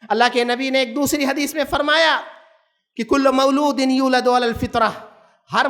اللہ کے نبی نے ایک دوسری حدیث میں فرمایا کہ کل مولود یولد علی الفطرہ، ہر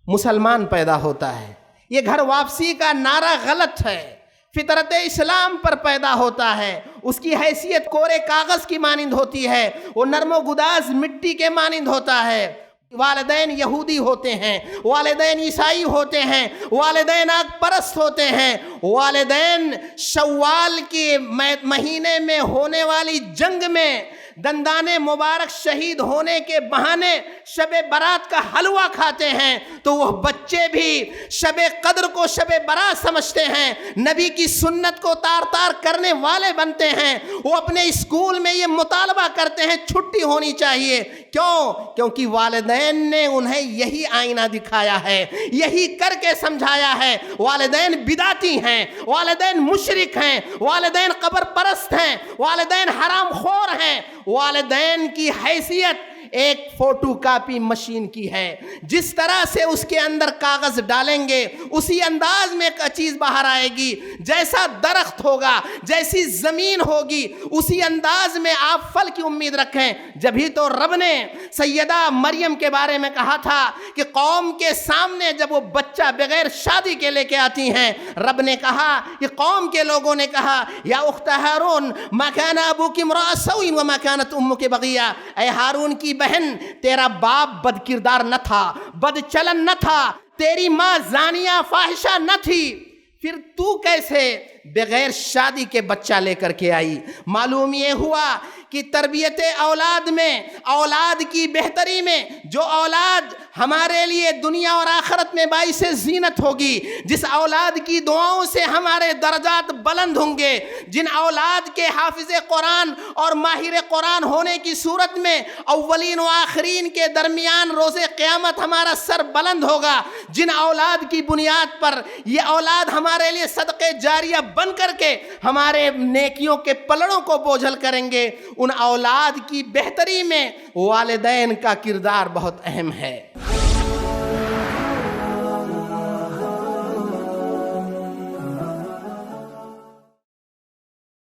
مسلمان پیدا ہوتا ہے. یہ گھر واپسی کا نعرہ غلط ہے. فطرت اسلام پر پیدا ہوتا ہے. اس کی حیثیت کورے کاغذ کی مانند ہوتی ہے، وہ نرم و گداز مٹی کے مانند ہوتا ہے. والدین یہودی ہوتے ہیں، والدین عیسائی ہوتے ہیں، والدین آگ پرست ہوتے ہیں، والدین شوال کے مہینے میں ہونے والی جنگ میں دندان مبارک شہید ہونے کے بہانے شب برات کا حلوہ کھاتے ہیں، تو وہ بچے بھی شب قدر کو شب برات سمجھتے ہیں، نبی کی سنت کو تار تار کرنے والے بنتے ہیں. وہ اپنے اسکول میں یہ مطالبہ کرتے ہیں چھٹی ہونی چاہیے. کیوں؟ کیونکہ والدین نے انہیں یہی آئینہ دکھایا ہے، یہی کر کے سمجھایا ہے. والدین بدعتی ہیں، والدین مشرک ہیں، والدین قبر پرست ہیں، والدین حرام خور ہیں. والدین کی حیثیت ایک فوٹو کاپی مشین کی ہے. جس طرح سے اس کے اندر کاغذ ڈالیں گے اسی انداز میں چیز باہر آئے گی. جیسا درخت ہوگا، جیسی زمین ہوگی، اسی انداز میں آپ پھل کی امید رکھیں. جبھی تو رب نے سیدہ مریم کے بارے میں کہا تھا کہ قوم کے سامنے جب وہ بچہ بغیر شادی کے لے کے آتی ہیں، رب نے کہا کہ قوم کے لوگوں نے کہا یا اخت ہارون ما کان ابوک امرأ سوء وما کانت امک بغیہ، اے ہارون کی بہن تیرا باپ بد کردار نہ تھا، بد چلن نہ تھا، تیری ماں زانیہ فاحشہ نہ تھی، پھر تو کیسے بغیر شادی کے بچہ لے کر کے آئی؟ معلوم یہ ہوا کہ تربیت اولاد میں، اولاد کی بہتری میں، جو اولاد ہمارے لیے دنیا اور آخرت میں باعث زینت ہوگی، جس اولاد کی دعاؤں سے ہمارے درجات بلند ہوں گے، جن اولاد کے حافظ قرآن اور ماہر قرآن ہونے کی صورت میں اولین و آخرین کے درمیان روز قیامت ہمارا سر بلند ہوگا، جن اولاد کی بنیاد پر یہ اولاد ہمارے لیے صدقے جاریہ بن کر کے ہمارے نیکیوں کے پلڑوں کو بوجھل کریں گے، ان اولاد کی بہتری میں والدین کا کردار بہت اہم ہے.